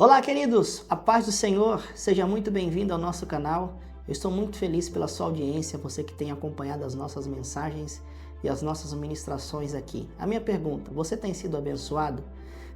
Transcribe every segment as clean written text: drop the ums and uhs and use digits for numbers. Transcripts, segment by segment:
Olá, queridos! A paz do Senhor, seja muito bem-vindo ao nosso canal. Eu estou muito feliz pela sua audiência, você que tem acompanhado as nossas mensagens e as nossas ministrações aqui. A minha pergunta, você tem sido abençoado?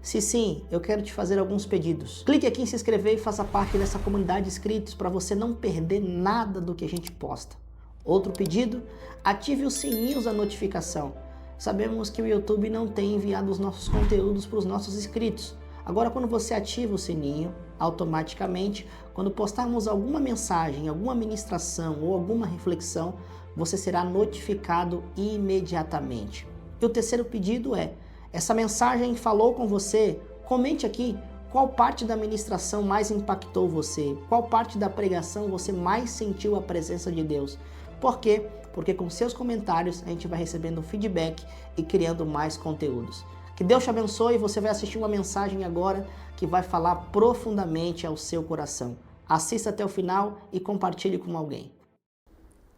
Se sim, eu quero te fazer alguns pedidos. Clique aqui em se inscrever e faça parte dessa comunidade de inscritos para você não perder nada do que a gente posta. Outro pedido, ative os sininhos da notificação. Sabemos que o YouTube não tem enviado os nossos conteúdos para os nossos inscritos. Agora, quando você ativa o sininho, automaticamente, quando postarmos alguma mensagem, alguma ministração ou alguma reflexão, você será notificado imediatamente. E o terceiro pedido é, essa mensagem falou com você? Comente aqui qual parte da ministração mais impactou você, qual parte da pregação você mais sentiu a presença de Deus. Por quê? Porque com seus comentários a gente vai recebendo feedback e criando mais conteúdos. Que Deus te abençoe, você vai assistir uma mensagem agora que vai falar profundamente ao seu coração. Assista até o final e compartilhe com alguém.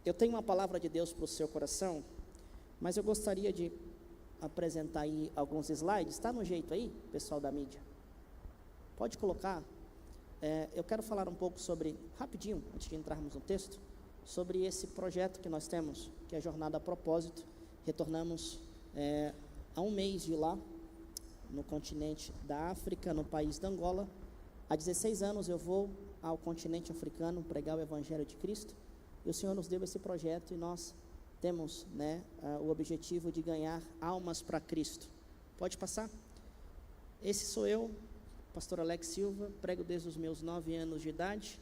Eu tenho uma palavra de Deus para o seu coração, mas eu gostaria de apresentar aí alguns slides. Está no jeito aí, pessoal da mídia? Pode colocar. Eu quero falar um pouco sobre, rapidinho, antes de entrarmos no texto, sobre esse projeto que nós temos, que é a Jornada a Propósito. Retornamos há um mês de lá, no continente da África, no país da Angola. Há 16 anos eu vou ao continente africano pregar o Evangelho de Cristo, e o Senhor nos deu esse projeto e nós temos o objetivo de ganhar almas para Cristo. Pode passar? Esse sou eu, pastor Alex Silva, prego desde os meus 9 anos de idade,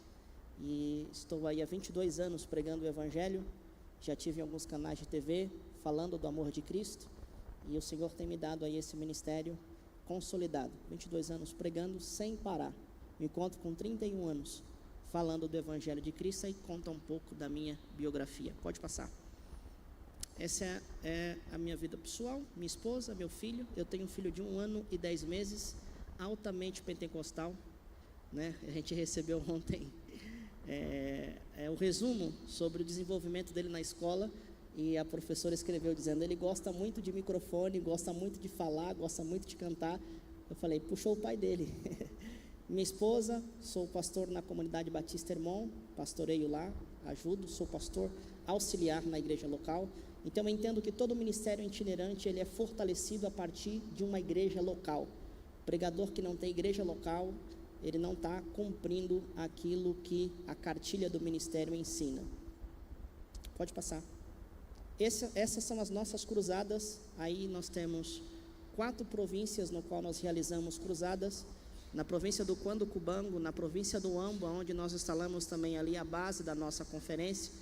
e estou aí há 22 anos pregando o Evangelho. Já tive em alguns canais de TV falando do amor de Cristo, e o Senhor tem me dado aí esse ministério consolidado. 22 anos pregando sem parar. Me encontro com 31 anos falando do Evangelho de Cristo, e conta um pouco da minha biografia. Pode passar. Essa é a minha vida pessoal, minha esposa, meu filho. Eu tenho um filho de 1 ano e 10 meses, altamente pentecostal, né? A gente recebeu ontem o resumo sobre o desenvolvimento dele na escola. E a professora escreveu dizendo, ele gosta muito de microfone, gosta muito de falar, gosta muito de cantar. Eu falei, puxou o pai dele. Minha esposa, sou pastor na comunidade Batista Hermon, pastoreio lá, ajudo, sou pastor auxiliar na igreja local. Então eu entendo que todo ministério itinerante, ele é fortalecido a partir de uma igreja local. Pregador que não tem igreja local, ele não está cumprindo aquilo que a cartilha do ministério ensina. Pode passar. Essas são as nossas cruzadas. Aí nós temos 4 províncias no qual nós realizamos cruzadas. Na província do Cuando Cubango, na província do Amba, onde nós instalamos também ali a base da nossa conferência,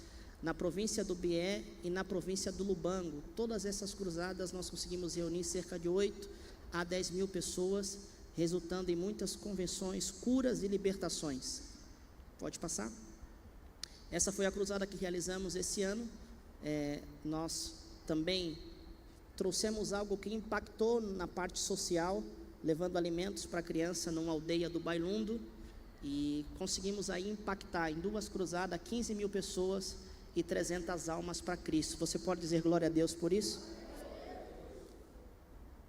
na província do Bié e na província do Lubango. Todas essas cruzadas nós conseguimos reunir cerca de 8 a 10 mil pessoas, resultando em muitas convenções, curas e libertações. Pode passar? Essa foi a cruzada que realizamos esse ano. Nós também trouxemos algo que impactou na parte social, levando alimentos para a criança numa aldeia do Bailundo, e conseguimos aí impactar em 2 cruzadas 15 mil pessoas e 300 almas para Cristo. Você pode dizer glória a Deus por isso?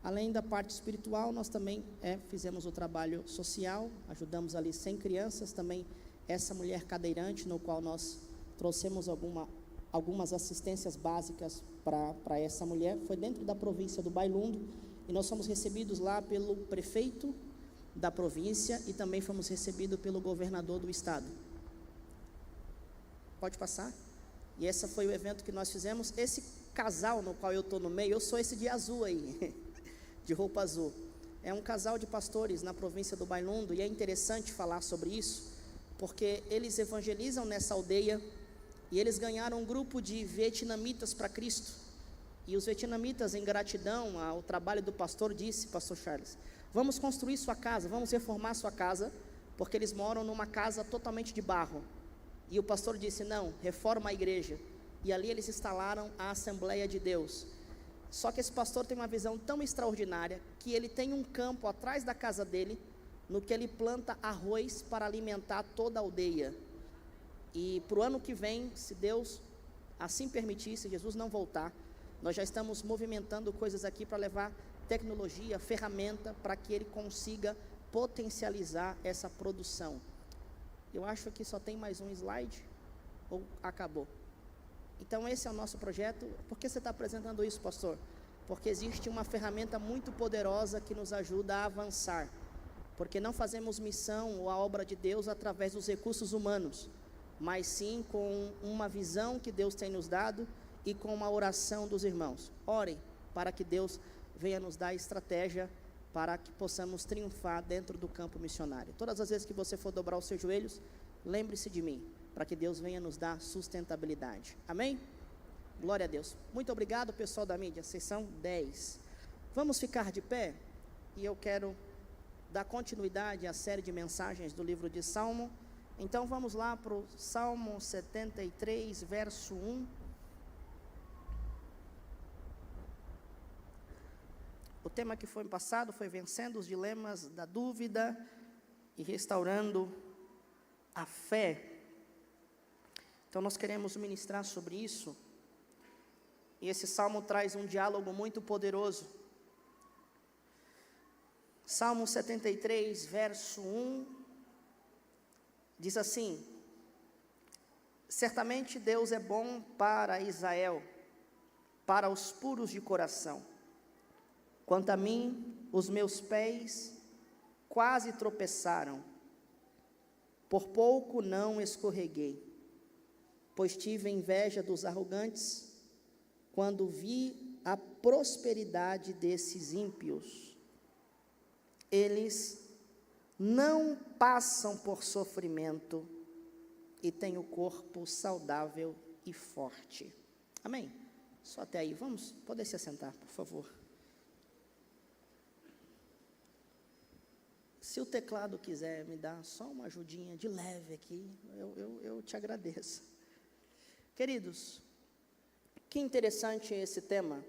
Além da parte espiritual, nós também fizemos o trabalho social, ajudamos ali 100 crianças, também essa mulher cadeirante, no qual nós trouxemos algumas assistências básicas para essa mulher. Foi dentro da província do Bailundo, e nós fomos recebidos lá pelo prefeito da província e também fomos recebidos pelo governador do estado. Pode passar? E esse foi o evento que nós fizemos. Esse casal no qual eu estou no meio, eu sou esse de azul aí, de roupa azul. É um casal de pastores na província do Bailundo, e é interessante falar sobre isso, porque eles evangelizam nessa aldeia, e eles ganharam um grupo de vietnamitas para Cristo. E os vietnamitas, em gratidão ao trabalho do pastor, disse, pastor Charles, vamos construir sua casa, vamos reformar sua casa, porque eles moram numa casa totalmente de barro. E o pastor disse, não, reforma a igreja. E ali eles instalaram a Assembleia de Deus. Só que esse pastor tem uma visão tão extraordinária, que ele tem um campo atrás da casa dele, no que ele planta arroz para alimentar toda a aldeia. E para o ano que vem, se Deus assim permitir, se Jesus não voltar, nós já estamos movimentando coisas aqui para levar tecnologia, ferramenta, para que ele consiga potencializar essa produção. Eu acho que só tem mais um slide, ou acabou? Então esse é o nosso projeto. Por que você está apresentando isso, pastor? Porque existe uma ferramenta muito poderosa que nos ajuda a avançar. Porque não fazemos missão ou a obra de Deus através dos recursos humanos, mas sim com uma visão que Deus tem nos dado e com uma oração dos irmãos. Orem para que Deus venha nos dar estratégia para que possamos triunfar dentro do campo missionário. Todas as vezes que você for dobrar os seus joelhos, lembre-se de mim, para que Deus venha nos dar sustentabilidade. Amém? Glória a Deus. Muito obrigado, pessoal da mídia. Sessão 10. Vamos ficar de pé? E eu quero dar continuidade à série de mensagens do livro de Salmo. Então vamos lá para o Salmo 73, verso 1. O tema que foi passado foi vencendo os dilemas da dúvida e restaurando a fé. Então nós queremos ministrar sobre isso. E esse salmo traz um diálogo muito poderoso. Salmo 73, verso 1, diz assim: certamente Deus é bom para Israel, para os puros de coração. Quanto a mim, os meus pés quase tropeçaram, por pouco não escorreguei, pois tive inveja dos arrogantes, quando vi a prosperidade desses ímpios. Eles não passam por sofrimento e têm o corpo saudável e forte. Amém? Só até aí. Vamos poder se assentar, por favor. Se o teclado quiser me dar só uma ajudinha de leve aqui, eu te agradeço. Queridos, que interessante esse tema,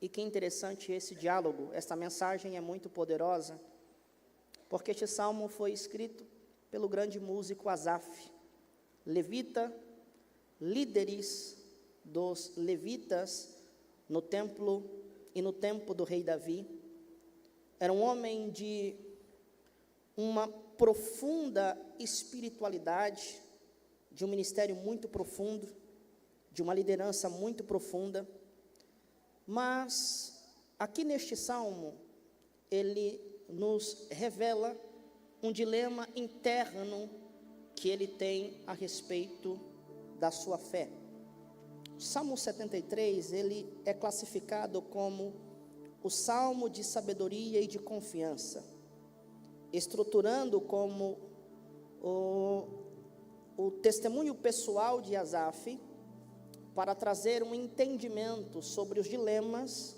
e que interessante esse diálogo. Esta mensagem é muito poderosa, porque este salmo foi escrito pelo grande músico Asaf, levita, líderes dos levitas no templo e no tempo do rei Davi. Era um homem de uma profunda espiritualidade, de um ministério muito profundo, de uma liderança muito profunda. Mas aqui neste salmo, ele nos revela um dilema interno que ele tem a respeito da sua fé. O Salmo 73, ele é classificado como o salmo de sabedoria e de confiança, estruturando como o testemunho pessoal de Asaf, para trazer um entendimento sobre os dilemas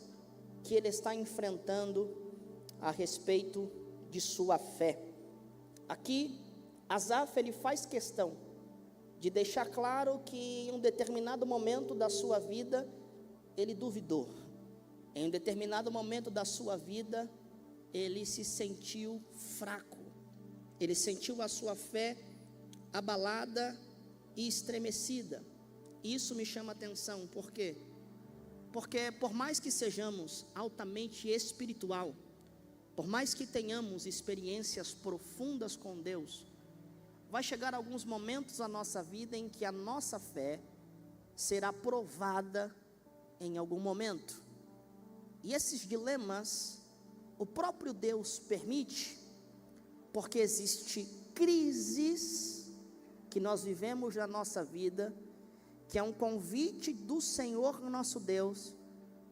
que ele está enfrentando a respeito de sua fé. Aqui, Asaf, ele faz questão de deixar claro que em um determinado momento da sua vida, ele duvidou. Em um determinado momento da sua vida, ele se sentiu fraco. Ele sentiu a sua fé abalada e estremecida. Isso me chama a atenção, por quê? Porque por mais que sejamos altamente espiritual, por mais que tenhamos experiências profundas com Deus, vai chegar alguns momentos na nossa vida em que a nossa fé será provada em algum momento. E esses dilemas, o próprio Deus permite, porque existe crises que nós vivemos na nossa vida, que é um convite do Senhor nosso Deus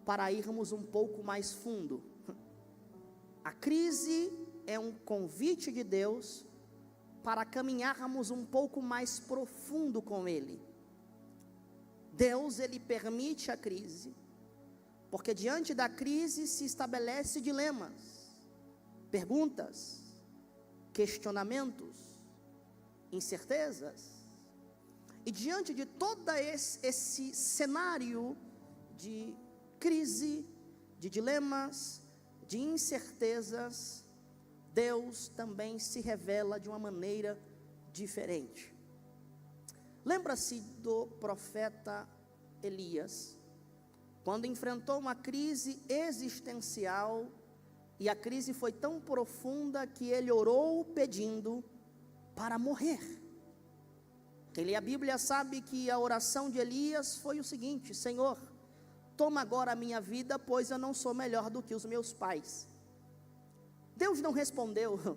para irmos um pouco mais fundo. A crise é um convite de Deus para caminharmos um pouco mais profundo com Ele. Deus, Ele permite a crise, porque diante da crise se estabelece dilemas, perguntas, questionamentos, incertezas. E diante de todo esse cenário de crise, de dilemas, de incertezas, Deus também se revela de uma maneira diferente. Lembra-se do profeta Elias, quando enfrentou uma crise existencial E a crise foi tão profunda que ele orou pedindo para morrer. Quem lê a Bíblia sabe que a oração de Elias foi o seguinte: Senhor, toma agora a minha vida, pois eu não sou melhor do que os meus pais. Deus não respondeu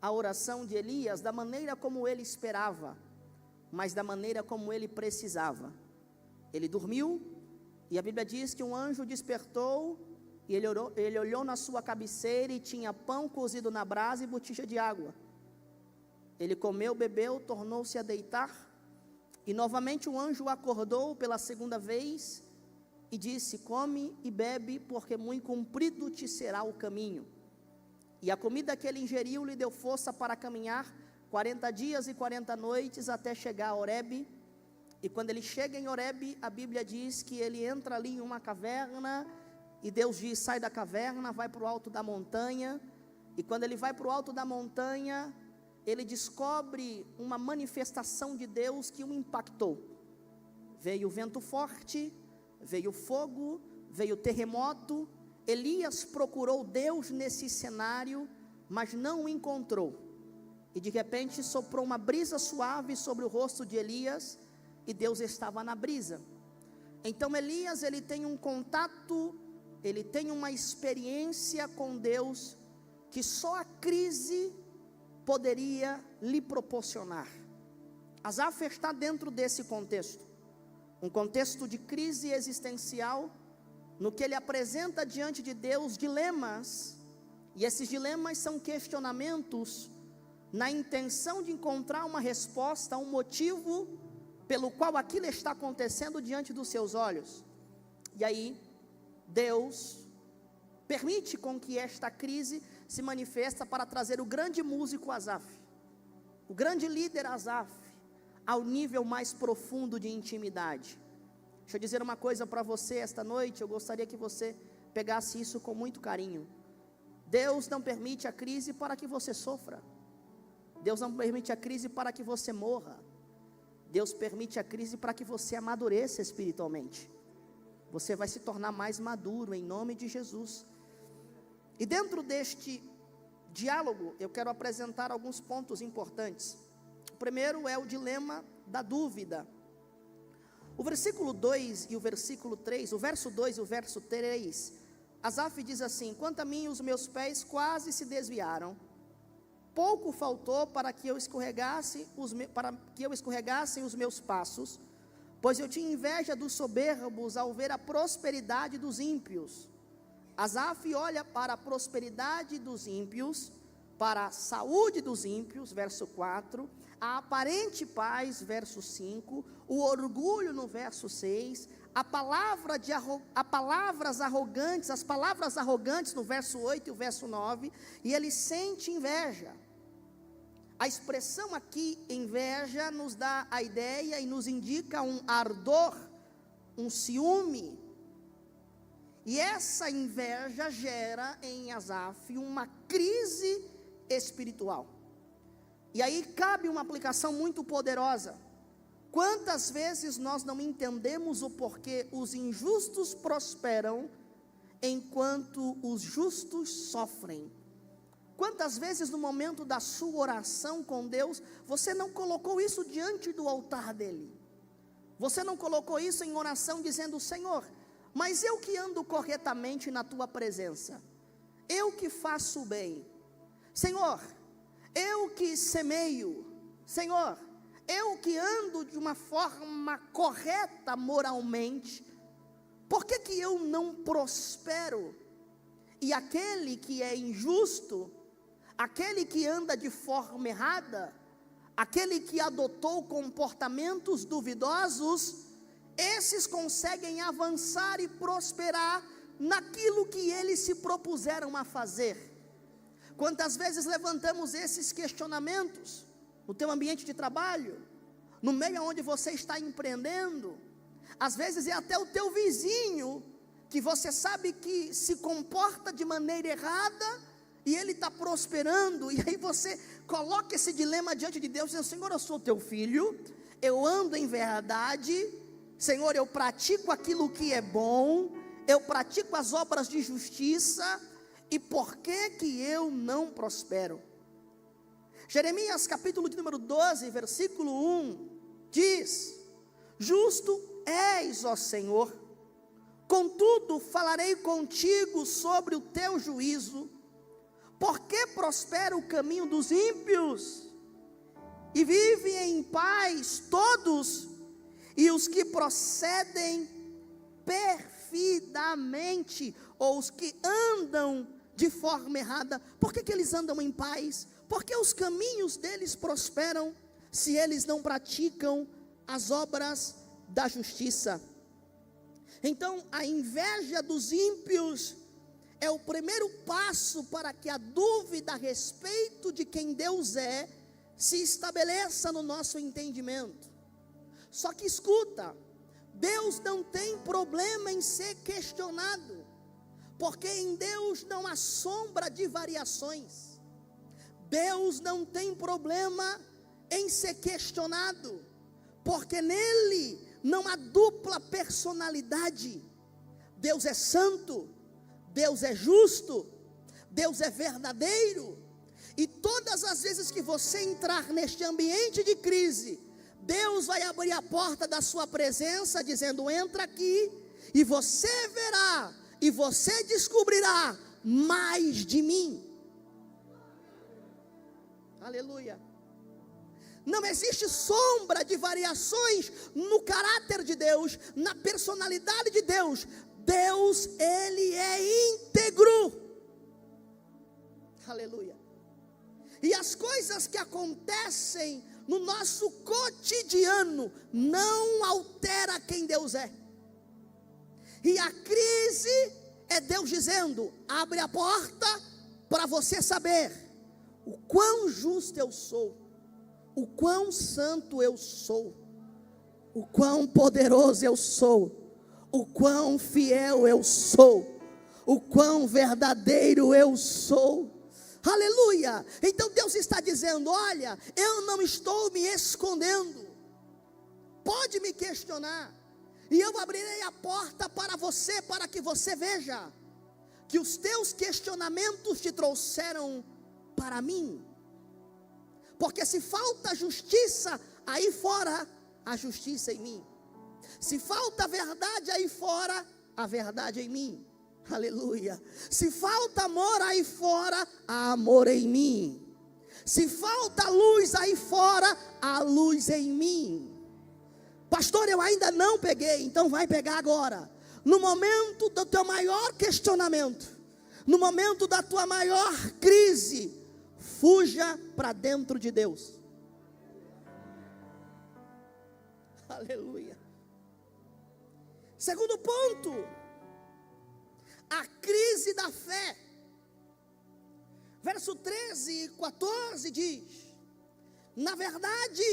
a oração de Elias da maneira como ele esperava, mas da maneira como ele precisava. Ele dormiu, e a Bíblia diz que um anjo despertou, e ele olhou na sua cabeceira e tinha pão cozido na brasa e botija de água. Ele comeu, bebeu, tornou-se a deitar, e novamente o anjo o acordou pela segunda vez, e disse: come e bebe, porque muito comprido te será o caminho. E a comida que ele ingeriu lhe deu força para caminhar 40 dias e 40 noites até chegar a Horebe. E quando ele chega em Horebe, a Bíblia diz que ele entra ali em uma caverna, e Deus diz: sai da caverna, vai para o alto da montanha. E quando ele vai para o alto da montanha, ele descobre uma manifestação de Deus que o impactou. Veio vento forte, veio fogo, veio terremoto. Elias procurou Deus nesse cenário, mas não o encontrou. E de repente soprou uma brisa suave sobre o rosto de Elias, e Deus estava na brisa. Então Elias, ele tem um contato, ele tem uma experiência com Deus, que só a crise poderia lhe proporcionar. Asaf está dentro desse contexto, um contexto de crise existencial, no que ele apresenta diante de Deus dilemas, e esses dilemas são questionamentos, na intenção de encontrar uma resposta, um motivo, pelo qual aquilo está acontecendo diante dos seus olhos. E aí, Deus permite com que esta crise se manifesta para trazer o grande músico Asaf, o grande líder Asaf, ao nível mais profundo de intimidade. Deixa eu dizer uma coisa para você esta noite, eu gostaria que você pegasse isso com muito carinho. Deus não permite a crise para que você sofra. Deus não permite a crise para que você morra. Deus permite a crise para que você amadureça espiritualmente. Você vai se tornar mais maduro em nome de Jesus. E dentro deste diálogo, eu quero apresentar alguns pontos importantes. O primeiro é o dilema da dúvida. O versículo 2 e o versículo 3, o verso 2 e o verso 3, Asaf diz assim: quanto a mim, os meus pés quase se desviaram, pouco faltou para que eu escorregasse os meus passos, pois eu tinha inveja dos soberbos ao ver a prosperidade dos ímpios. Asaf olha para a prosperidade dos ímpios, para a saúde dos ímpios, verso 4, a aparente paz, verso 5, o orgulho no verso 6, as palavras arrogantes no verso 8 e o verso 9, e ele sente inveja. A expressão aqui, inveja, nos dá a ideia e nos indica um ardor, um ciúme. E essa inveja gera em Asaf uma crise espiritual. E aí cabe uma aplicação muito poderosa. Quantas vezes nós não entendemos o porquê os injustos prosperam, enquanto os justos sofrem? Quantas vezes no momento da sua oração com Deus, você não colocou isso diante do altar dele? Você não colocou isso em oração dizendo: Senhor, mas eu que ando corretamente na tua presença, eu que faço o bem, Senhor, eu que semeio, Senhor, eu que ando de uma forma correta moralmente, por que que eu não prospero? E aquele que é injusto, aquele que anda de forma errada, aquele que adotou comportamentos duvidosos, esses conseguem avançar e prosperar naquilo que eles se propuseram a fazer. Quantas vezes levantamos esses questionamentos no teu ambiente de trabalho, no meio onde você está empreendendo? Às vezes é até o teu vizinho, que você sabe que se comporta de maneira errada, e ele está prosperando, e aí você coloca esse dilema diante de Deus, dizendo: Senhor, eu sou teu filho, eu ando em verdade, Senhor, eu pratico aquilo que é bom, eu pratico as obras de justiça, E por que eu não prospero? Jeremias capítulo de número 12, versículo 1, diz: justo és, ó Senhor, contudo falarei contigo sobre o teu juízo. Por que prospera o caminho dos ímpios? E vivem em paz todos, e os que procedem perfidamente, ou os que andam de forma errada. Por que eles andam em paz? Porque os caminhos deles prosperam, se eles não praticam as obras da justiça. Então, a inveja dos ímpios é o primeiro passo para que a dúvida a respeito de quem Deus é se estabeleça no nosso entendimento. Só que escuta, Deus não tem problema em ser questionado, porque em Deus não há sombra de variações. Deus não tem problema em ser questionado, porque nele não há dupla personalidade. Deus é santo, Deus é justo, Deus é verdadeiro. E todas as vezes que você entrar neste ambiente de crise, Deus vai abrir a porta da sua presença, dizendo: entra aqui, e você verá, e você descobrirá mais de mim. Aleluia. Não existe sombra de variações no caráter de Deus, na personalidade de Deus. Deus, Ele é íntegro. Aleluia. E as coisas que acontecem no nosso cotidiano não altera quem Deus é. E a crise é Deus dizendo: abre a porta para você saber o quão justo eu sou, o quão santo eu sou, o quão poderoso eu sou, o quão fiel eu sou, o quão verdadeiro eu sou. Aleluia. Então Deus está dizendo: olha, eu não estou me escondendo, pode me questionar, e eu abrirei a porta para você, para que você veja que os teus questionamentos te trouxeram para mim. Porque se falta justiça aí fora, a justiça em mim. Se falta verdade aí fora, a verdade em mim. Aleluia. Se falta amor aí fora, há amor em mim. Se falta luz aí fora, há luz em mim. Pastor, eu ainda não peguei, então vai pegar agora. No momento do teu maior questionamento, no momento da tua maior crise, fuja para dentro de Deus. Aleluia. Segundo ponto, a crise da fé. Verso 13 e 14 diz: na verdade,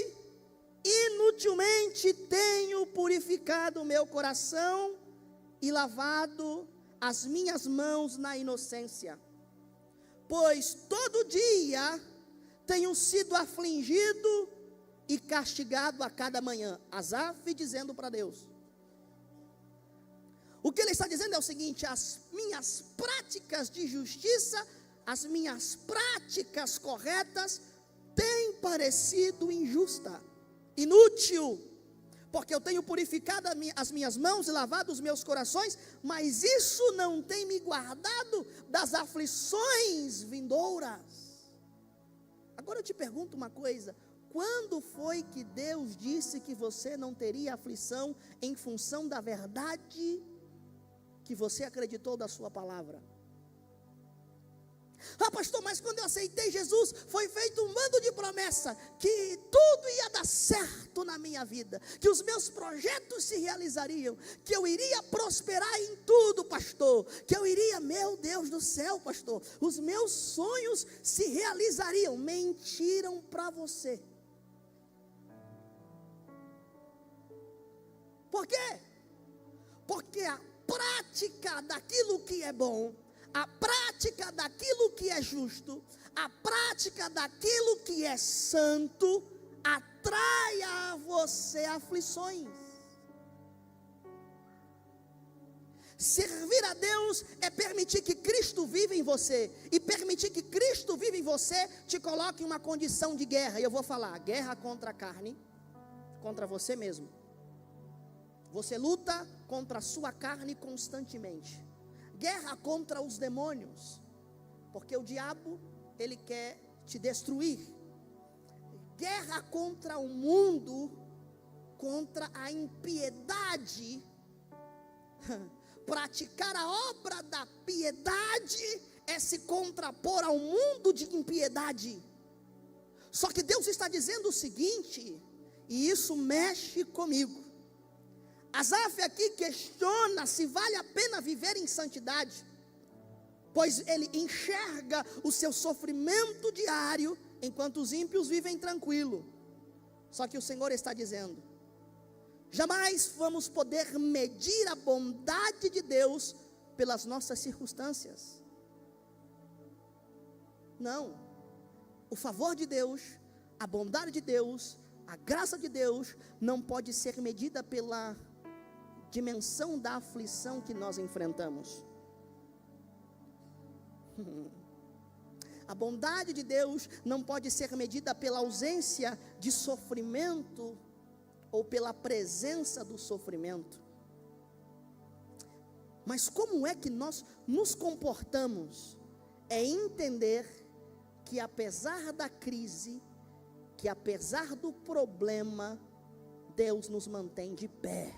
inutilmente tenho purificado o meu coração e lavado as minhas mãos na inocência, pois todo dia tenho sido afligido e castigado a cada manhã. Asaf dizendo para Deus. O que ele está dizendo é o seguinte: as minhas práticas de justiça, as minhas práticas corretas têm parecido injusta, inútil, porque eu tenho purificado as minhas mãos e lavado os meus corações, mas isso não tem me guardado das aflições vindouras. Agora eu te pergunto uma coisa: quando foi que Deus disse que você não teria aflição em função da verdade que você acreditou da sua palavra? Ah, pastor, mas quando eu aceitei Jesus, foi feito um bando de promessa, que tudo ia dar certo na minha vida, que os meus projetos se realizariam, que eu iria prosperar em tudo, pastor, que eu iria, meu Deus do céu, pastor, os meus sonhos se realizariam. Mentiram para você. Por quê? Porque a prática daquilo que é bom, a prática daquilo que é justo, a prática daquilo que é santo, atrai a você aflições. Servir a Deus é permitir que Cristo viva em você. E permitir que Cristo viva em você te coloca em uma condição de guerra. E eu vou falar, guerra contra a carne, contra você mesmo. Você luta contra a sua carne constantemente. Guerra contra os demônios. Porque o diabo, ele quer te destruir. Guerra contra o mundo, contra a impiedade. Praticar a obra da piedade é se contrapor ao mundo de impiedade. Só que Deus está dizendo o seguinte, e isso mexe comigo. Asaf aqui questiona se vale a pena viver em santidade, pois ele enxerga o seu sofrimento diário, enquanto os ímpios vivem tranquilo. Só que o Senhor está dizendo, jamais vamos poder medir a bondade de Deus pelas nossas circunstâncias. Não, o favor de Deus, a bondade de Deus, a graça de Deus não pode ser medida pela dimensão da aflição que nós enfrentamos. A bondade de Deus não pode ser medida pela ausência de sofrimento ou pela presença do sofrimento. Mas como é que nós nos comportamos? É entender que apesar da crise, que apesar do problema, Deus nos mantém de pé.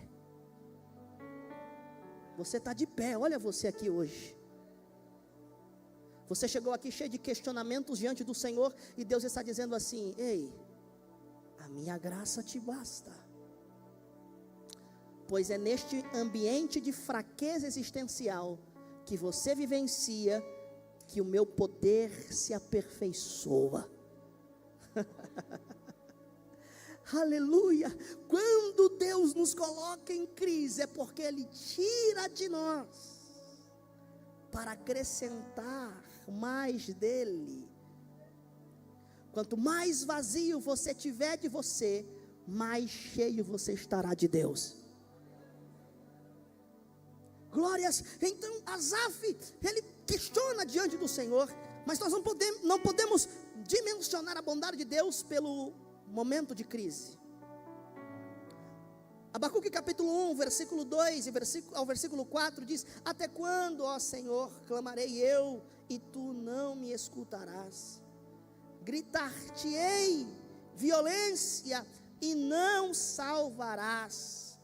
Você está de pé, olha você aqui hoje. Você chegou aqui cheio de questionamentos diante do Senhor, e Deus está dizendo assim, ei, a minha graça te basta. Pois é neste ambiente de fraqueza existencial que você vivencia, que o meu poder se aperfeiçoa. Aleluia. Quando Deus nos coloca em crise, é porque Ele tira de nós para acrescentar mais dele. Quanto mais vazio você tiver de você, mais cheio você estará de Deus. Glórias. Então Asaf, ele questiona diante do Senhor, mas nós não podemos dimensionar a bondade de Deus pelo momento de crise. Abacuque capítulo 1, versículo 2 ao versículo 4 diz, até quando, ó Senhor, clamarei eu, e tu não me escutarás? Gritar-te-ei violência, e não salvarás.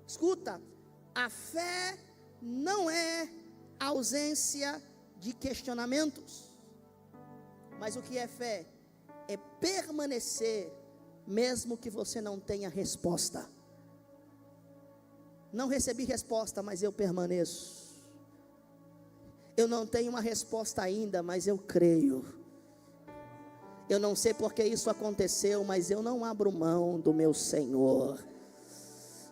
Escuta, a fé não é ausência de questionamentos, mas o que é fé? É permanecer, mesmo que você não tenha resposta. Não recebi resposta, mas eu permaneço. Eu não tenho uma resposta ainda, mas eu creio. Eu não sei porque isso aconteceu, mas eu não abro mão do meu Senhor.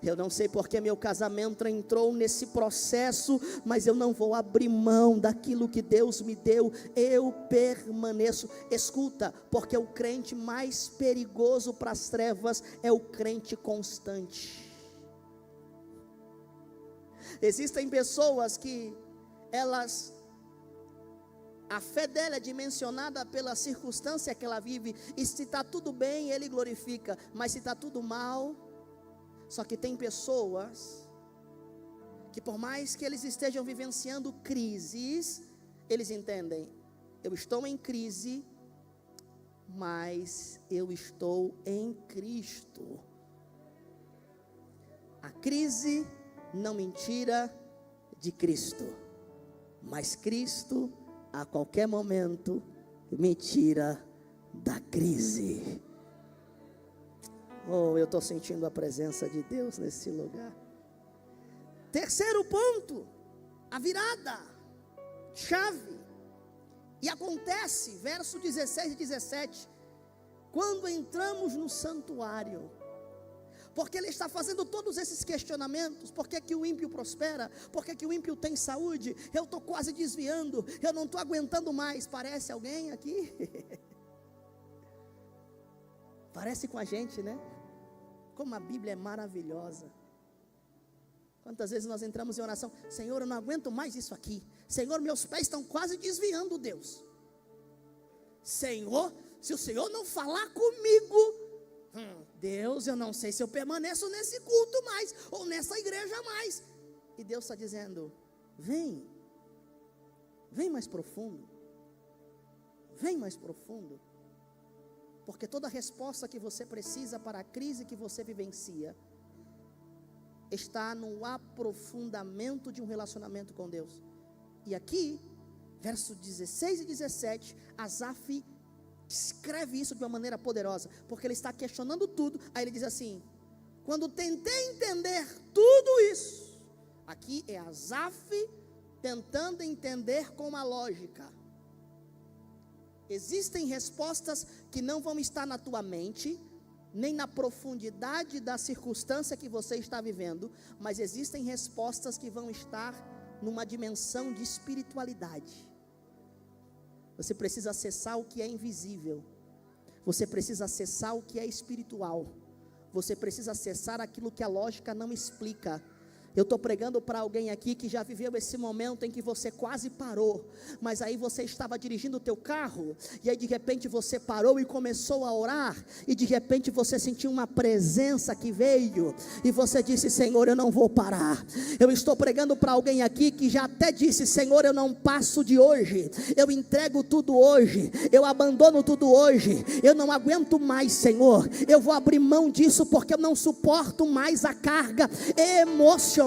Eu não sei porque meu casamento entrou nesse processo, mas eu não vou abrir mão daquilo que Deus me deu. Eu permaneço. Escuta, porque o crente mais perigoso para as trevas é o crente constante. Existem pessoas que a fé dela é dimensionada pela circunstância que ela vive. E se está tudo bem, ele glorifica, mas se está tudo mal. Só que tem pessoas que, por mais que eles estejam vivenciando crises, eles entendem, eu estou em crise, mas eu estou em Cristo. A crise não me tira de Cristo, mas Cristo a qualquer momento me tira da crise. Oh, eu estou sentindo a presença de Deus nesse lugar. Terceiro ponto, a virada, chave. E acontece, verso 16 e 17, quando entramos no santuário. Porque ele está fazendo todos esses questionamentos. Por que que o ímpio prospera? Por que que o ímpio tem saúde? Eu estou quase desviando, eu não estou aguentando mais. Parece alguém aqui? Parece com a gente, né? Como a Bíblia é maravilhosa. Quantas vezes nós entramos em oração: Senhor, eu não aguento mais isso aqui. Senhor, meus pés estão quase desviando, Deus. Senhor, se o Senhor não falar comigo, Deus, eu não sei se eu permaneço nesse culto mais, ou nessa igreja mais. E Deus está dizendo: vem mais profundo, vem mais profundo, porque toda resposta que você precisa para a crise que você vivencia, está no aprofundamento de um relacionamento com Deus. E aqui, versos 16 e 17, Asaf escreve isso de uma maneira poderosa, porque ele está questionando tudo. Aí ele diz assim: quando tentei entender tudo isso, aqui é Asaf tentando entender com uma lógica. Existem respostas que não vão estar na tua mente, nem na profundidade da circunstância que você está vivendo, mas existem respostas que vão estar numa dimensão de espiritualidade. Você precisa acessar o que é invisível, você precisa acessar o que é espiritual, você precisa acessar aquilo que a lógica não explica. Eu estou pregando para alguém aqui que já viveu esse momento em que você quase parou, mas aí você estava dirigindo o teu carro, e aí de repente você parou e começou a orar, e de repente você sentiu uma presença que veio, e você disse: Senhor, eu não vou parar. Eu estou pregando para alguém aqui que já até disse: Senhor, eu não passo de hoje, eu entrego tudo hoje, eu abandono tudo hoje, eu não aguento mais, Senhor, eu vou abrir mão disso, porque eu não suporto mais a carga emocional,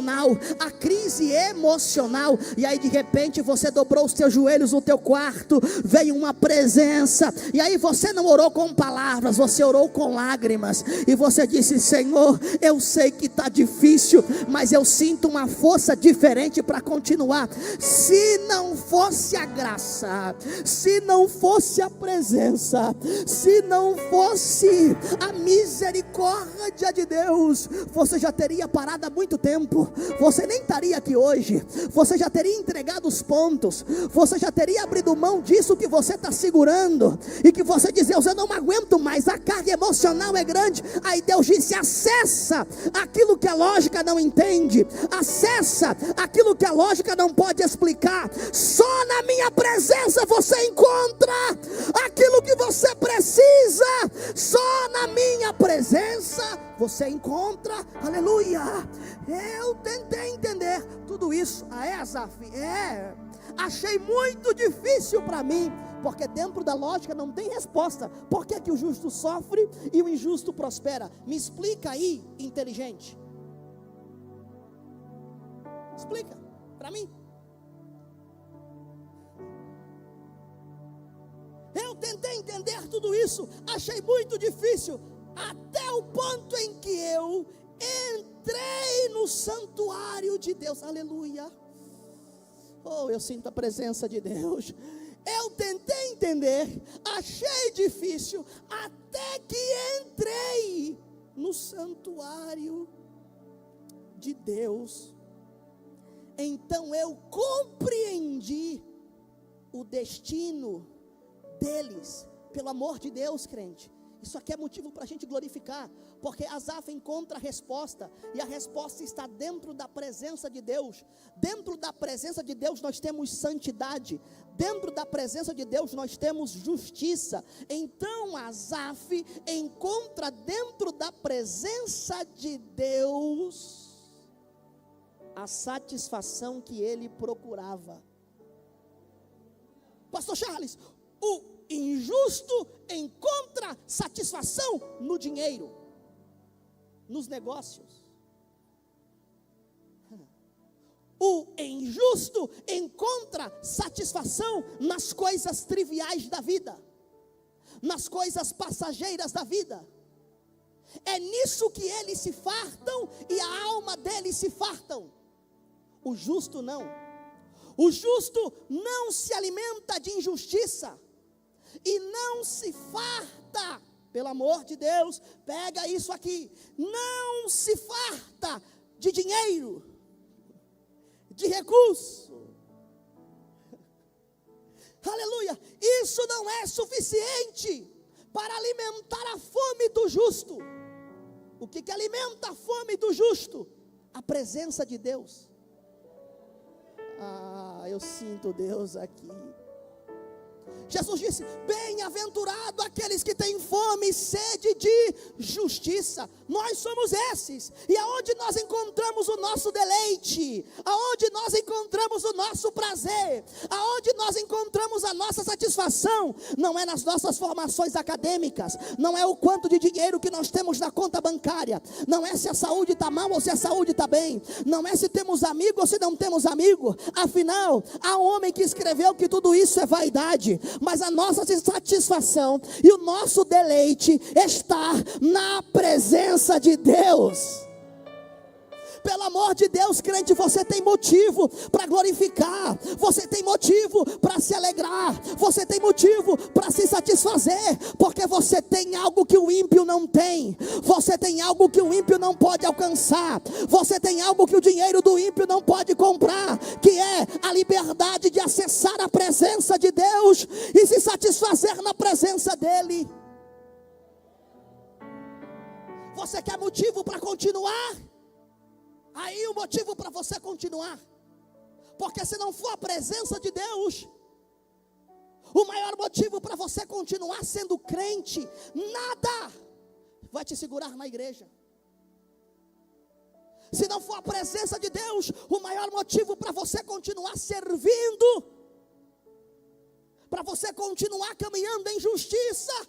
a crise emocional. E aí de repente você dobrou os teus joelhos no teu quarto, veio uma presença, e aí você não orou com palavras, você orou com lágrimas, e você disse: Senhor, eu sei que está difícil, mas eu sinto uma força diferente para continuar. Se não fosse a graça, se não fosse a presença, se não fosse a misericórdia de Deus, você já teria parado há muito tempo, você nem estaria aqui hoje, você já teria entregado os pontos, você já teria abrido mão disso que você está segurando, e que você diz: Deus, eu não aguento mais, a carga emocional é grande. Aí Deus disse: acessa aquilo que a lógica não entende, acessa aquilo que a lógica não pode explicar. Só na minha presença você encontra aquilo que você precisa, só na minha presença você encontra, aleluia. Eu tentei entender tudo isso. Asaf, achei muito difícil para mim, porque dentro da lógica não tem resposta. Por que que o justo sofre e o injusto prospera? Me explica aí, inteligente. Explica para mim. Eu tentei entender tudo isso, achei muito difícil, até o ponto em que eu entrei no santuário de Deus, aleluia. Oh, eu sinto a presença de Deus. Eu tentei entender, achei difícil, até que entrei no santuário de Deus. Então eu compreendi o destino deles. Pelo amor de Deus, crente, isso aqui é motivo para a gente glorificar, porque Asaf encontra a resposta, e a resposta está dentro da presença de Deus. Dentro da presença de Deus nós temos santidade, dentro da presença de Deus nós temos justiça. Então Asaf encontra dentro da presença de Deus a satisfação que ele procurava. Pastor Charles, o injusto encontra satisfação no dinheiro, nos negócios. O injusto encontra satisfação nas coisas triviais da vida, nas coisas passageiras da vida. É nisso que eles se fartam e a alma deles se fartam. O justo não. O justo não se alimenta de injustiça e não se farta, pelo amor de Deus, pega isso aqui, não se farta de dinheiro, de recurso. Aleluia. Isso não é suficiente para alimentar a fome do justo. O que alimenta a fome do justo? a presença de Deus. Eu sinto Deus aqui. Jesus disse: bem-aventurado aqueles que têm fome e sede de justiça. Nós somos esses. E aonde nós encontramos o nosso deleite, aonde nós encontramos o nosso prazer, aonde nós encontramos a nossa satisfação, não é nas nossas formações acadêmicas, não é o quanto de dinheiro que nós temos na conta bancária, não é se a saúde está mal ou se a saúde está bem, não é se temos amigo ou se não temos amigo. Afinal, há um homem que escreveu que tudo isso é vaidade, mas a nossa satisfação e o nosso deleite está na presença de Deus. Pelo amor de Deus, crente, você tem motivo para glorificar, você tem motivo para se alegrar, você tem motivo para se satisfazer, porque você tem algo que o ímpio não tem, você tem algo que o ímpio não pode alcançar, você tem algo que o dinheiro do ímpio não pode comprar, que é a liberdade de acessar a presença de Deus e se satisfazer na presença dEle. Você quer motivo para continuar? Aí o motivo para você continuar, porque se não for a presença de Deus, o maior motivo para você continuar sendo crente, nada vai te segurar na igreja. Se não for a presença de Deus, o maior motivo para você continuar servindo, para você continuar caminhando em justiça,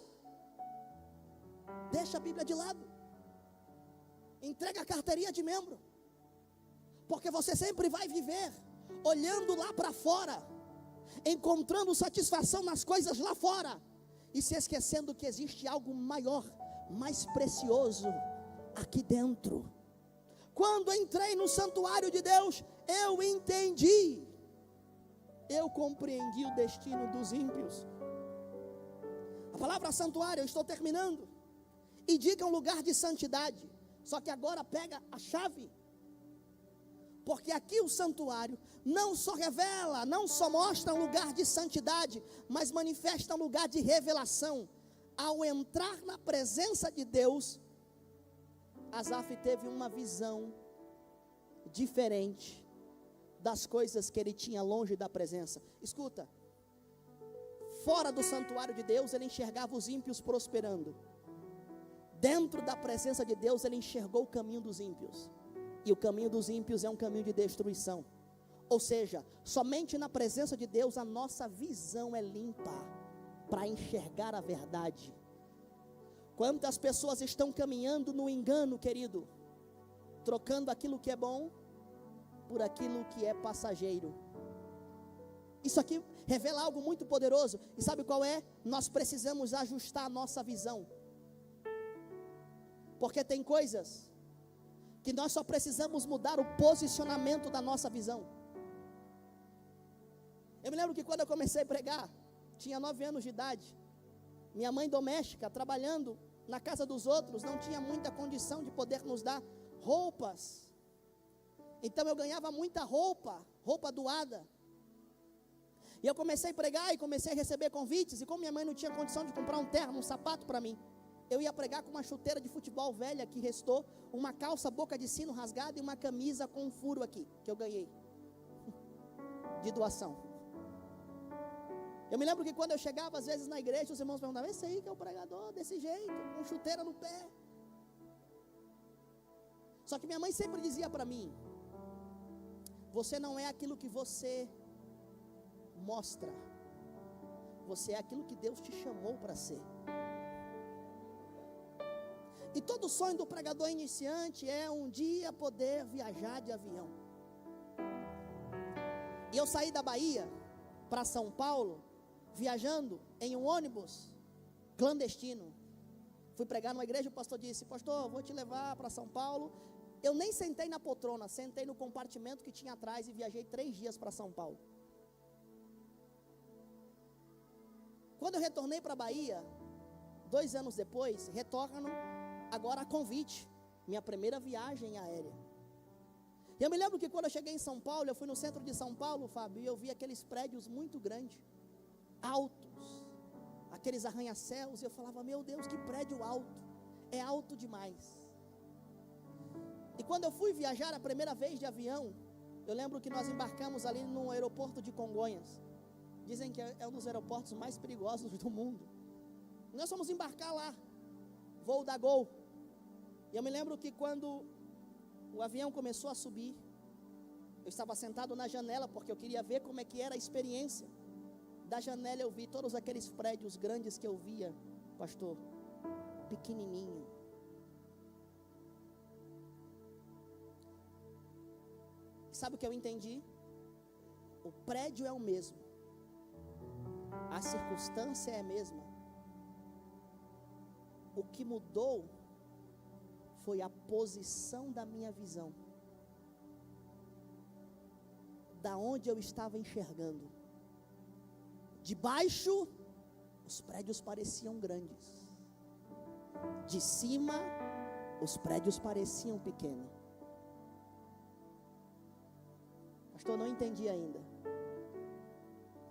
deixa a Bíblia de lado, entrega a carteirinha de membro. Porque você sempre vai viver olhando lá para fora, encontrando satisfação nas coisas lá fora, e se esquecendo que existe algo maior, mais precioso aqui dentro. Quando entrei no santuário de Deus, eu entendi, eu compreendi o destino dos ímpios. A palavra santuário, eu estou terminando, indica um lugar de santidade, só que agora pega a chave. Porque aqui o santuário não só revela, não só mostra um lugar de santidade, mas manifesta um lugar de revelação. Ao entrar na presença de Deus, Asaf teve uma visão diferente das coisas que ele tinha longe da presença. Escuta, fora do santuário de Deus ele enxergava os ímpios prosperando. Dentro da presença de Deus ele enxergou o caminho dos ímpios. E o caminho dos ímpios é um caminho de destruição. Ou seja, somente na presença de Deus a nossa visão é limpa para enxergar a verdade. Quantas pessoas estão caminhando no engano, querido, trocando aquilo que é bom por aquilo que é passageiro. Isso aqui revela algo muito poderoso. E sabe qual é? Nós precisamos ajustar a nossa visão. Porque tem coisas que nós só precisamos mudar o posicionamento da nossa visão. Eu me lembro que quando eu comecei a pregar, tinha 9 anos de idade. Minha mãe doméstica, trabalhando na casa dos outros, não tinha muita condição de poder nos dar roupas. Então eu ganhava muita roupa doada. E eu comecei a pregar e comecei a receber convites. E como minha mãe não tinha condição de comprar um terno, um sapato para mim, eu ia pregar com uma chuteira de futebol velha que restou, uma calça boca de sino rasgada e uma camisa com um furo aqui, que eu ganhei, de doação. Eu me lembro que quando eu chegava às vezes na igreja, os irmãos perguntavam: esse aí que é o pregador, desse jeito, com chuteira no pé. Só que minha mãe sempre dizia para mim: você não é aquilo que você mostra, você é aquilo que Deus te chamou para ser. E todo sonho do pregador iniciante é um dia poder viajar de avião. E eu saí da Bahia para São Paulo, viajando em um ônibus clandestino. Fui pregar numa igreja, o pastor disse: pastor, vou te levar para São Paulo. Eu nem sentei na poltrona, sentei no compartimento que tinha atrás e viajei 3 dias para São Paulo. Quando eu retornei para a Bahia, 2 anos depois, retorno agora a convite, minha primeira viagem aérea. E eu me lembro que quando eu cheguei em São Paulo, eu fui no centro de São Paulo, Fábio, e eu vi aqueles prédios muito grandes, altos, aqueles arranha-céus, e eu falava: meu Deus, que prédio alto, é alto demais. E quando eu fui viajar a primeira vez de avião, eu lembro que nós embarcamos ali no aeroporto de Congonhas. Dizem que é um dos aeroportos mais perigosos do mundo. Nós fomos embarcar lá, voo da Gol. E eu me lembro que quando o avião começou a subir, eu estava sentado na janela, porque eu queria ver como é que era a experiência. Da janela eu vi todos aqueles prédios grandes que eu via, pastor, pequenininho. Sabe o que eu entendi? O prédio é o mesmo, a circunstância é a mesma. O que mudou foi a posição da minha visão, da onde eu estava enxergando. De baixo, os prédios pareciam grandes. De cima, os prédios pareciam pequenos. Pastor, não entendi ainda.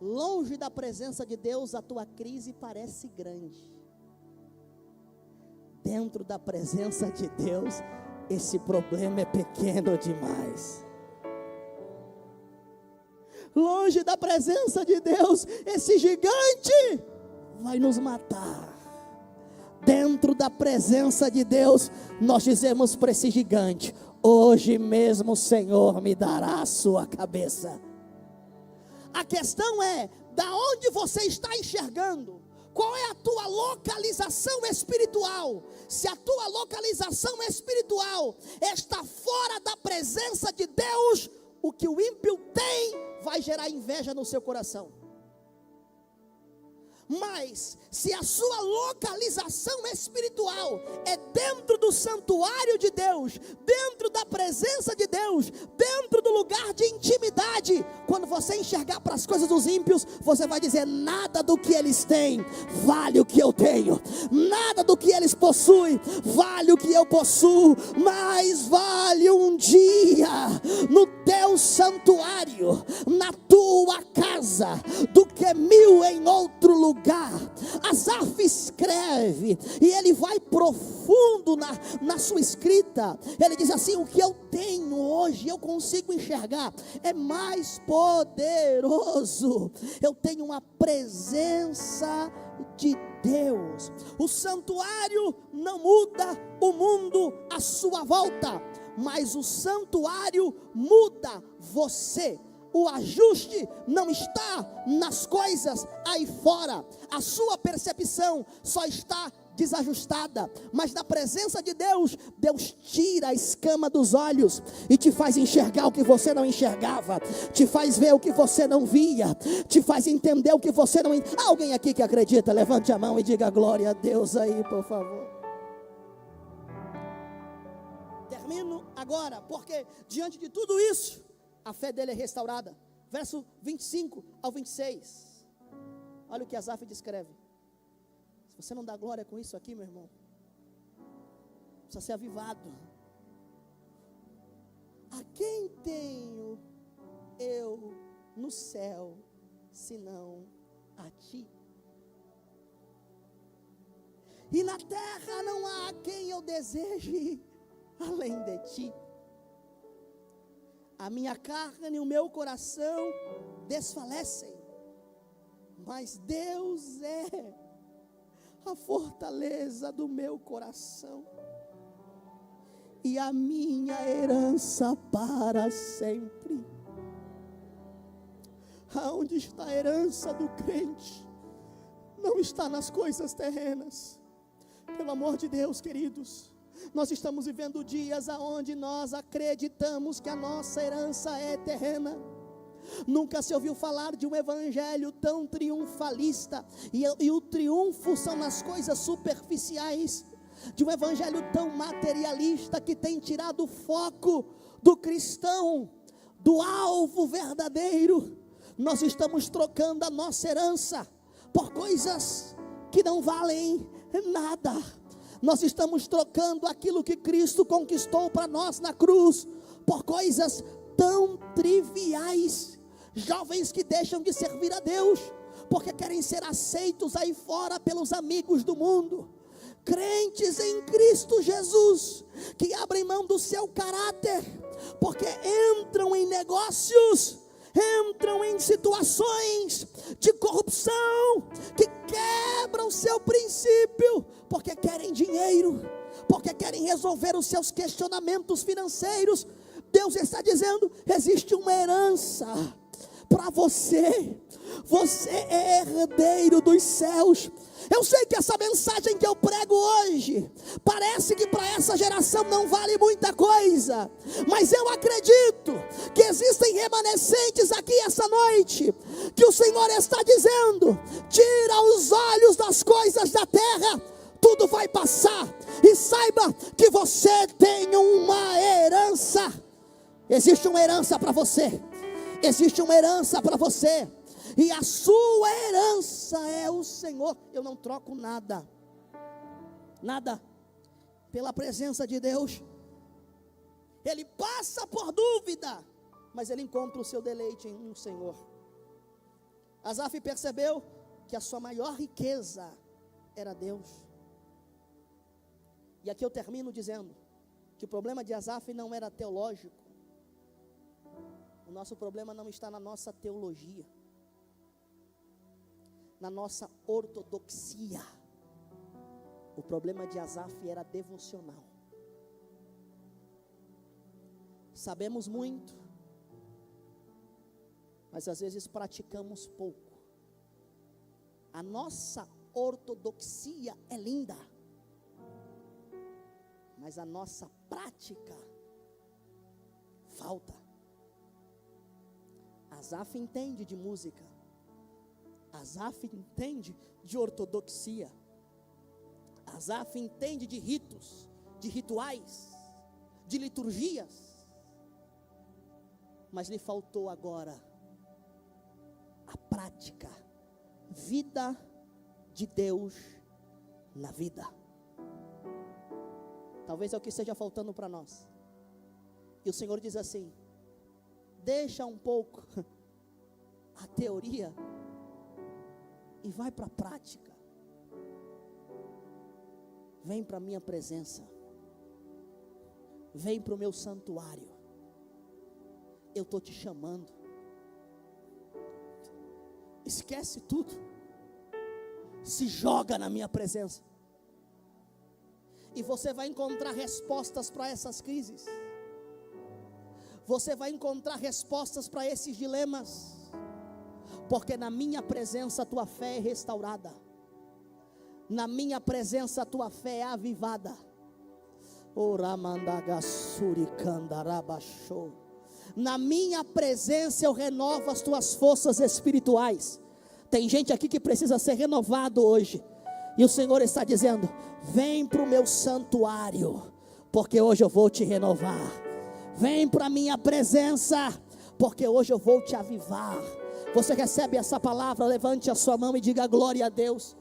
Longe da presença de Deus, a tua crise parece grande. Dentro da presença de Deus, esse problema é pequeno demais. Longe da presença de Deus, esse gigante vai nos matar. Dentro da presença de Deus, nós dizemos para esse gigante: hoje mesmo o Senhor me dará a sua cabeça. A questão é, da onde você está enxergando? Qual é a tua localização espiritual? Se a tua localização espiritual está fora da presença de Deus, o que o ímpio tem vai gerar inveja no seu coração. Mas, se a sua localização espiritual é dentro do santuário de Deus, dentro da presença de Deus, dentro do lugar de intimidade, quando você enxergar para as coisas dos ímpios, você vai dizer: nada do que eles têm vale o que eu tenho, nada do que eles possuem vale o que eu possuo, mas vale um dia no teu santuário, na tua casa, do que 1000 em outro lugar. Asaf escreve, e ele vai profundo na sua escrita. Ele diz assim: o que eu tenho hoje, eu consigo enxergar, é mais poderoso. Eu tenho uma presença de Deus. O santuário não muda o mundo à sua volta, mas o santuário muda você. O ajuste não está nas coisas aí fora. A sua percepção só está desajustada. Mas na presença de Deus, Deus tira a escama dos olhos e te faz enxergar o que você não enxergava, te faz ver o que você não via, te faz entender o que você não... Alguém aqui que acredita, levante a mão e diga glória a Deus aí, por favor. Termino agora, porque diante de tudo isso, a fé dele é restaurada. Verso 25 ao 26. Olha o que Asaf descreve. Se você não dá glória com isso aqui, meu irmão, precisa ser avivado. A quem tenho eu no céu, senão a ti? E na terra não há quem eu deseje além de ti. A minha carne e o meu coração desfalecem, mas Deus é a fortaleza do meu coração e a minha herança para sempre. Aonde está a herança do crente? Não está nas coisas terrenas. Pelo amor de Deus, queridos, nós estamos vivendo dias aonde nós acreditamos que a nossa herança é terrena. Nunca se ouviu falar de um evangelho tão triunfalista, e o triunfo são nas coisas superficiais, de um evangelho tão materialista que tem tirado o foco do cristão, do alvo verdadeiro. Nós estamos trocando a nossa herança por coisas que não valem nada. Nós estamos trocando aquilo que Cristo conquistou para nós na cruz por coisas tão triviais. Jovens que deixam de servir a Deus porque querem ser aceitos aí fora pelos amigos do mundo. Crentes em Cristo Jesus que abrem mão do seu caráter, porque entram em negócios, entram em situações de corrupção, que quebram o seu princípio, porque querem dinheiro, porque querem resolver os seus questionamentos financeiros. Deus está dizendo: existe uma herança para você, você é herdeiro dos céus. Eu sei que essa mensagem que eu prego hoje, parece que para essa geração não vale muita coisa, mas eu acredito que existem remanescentes aqui essa noite, que o Senhor está dizendo: tira os olhos das coisas da terra, tudo vai passar, e saiba que você tem uma herança. Existe uma herança para você, existe uma herança para você, e a sua herança é o Senhor. Eu não troco nada, nada, pela presença de Deus. Ele passa por dúvida, mas ele encontra o seu deleite em um Senhor. Asaf percebeu que a sua maior riqueza era Deus. E aqui eu termino dizendo que o problema de Asaf não era teológico. O nosso problema não está na nossa teologia, na nossa ortodoxia. O problema de Asaf era devocional. Sabemos muito, mas às vezes praticamos pouco. A nossa ortodoxia é linda, mas a nossa prática falta. Asaf entende de música, Asaf entende de ortodoxia, Asaf entende de ritos, de rituais, de liturgias, mas lhe faltou agora a prática, vida de Deus na vida. Talvez é o que esteja faltando para nós. E o Senhor diz assim: deixa um pouco a teoria e vai para a prática. Vem para a minha presença, vem para o meu santuário. Eu estou te chamando. Esquece tudo, se joga na minha presença, e você vai encontrar respostas para essas crises. Você vai encontrar respostas para esses dilemas, porque na minha presença a tua fé é restaurada, na minha presença a tua fé é avivada. Na minha presença eu renovo as tuas forças espirituais. Tem gente aqui que precisa ser renovado hoje, e o Senhor está dizendo: vem para o meu santuário, porque hoje eu vou te renovar. Vem para a minha presença, porque hoje eu vou te avivar. Você recebe essa palavra? Levante a sua mão e diga glória a Deus.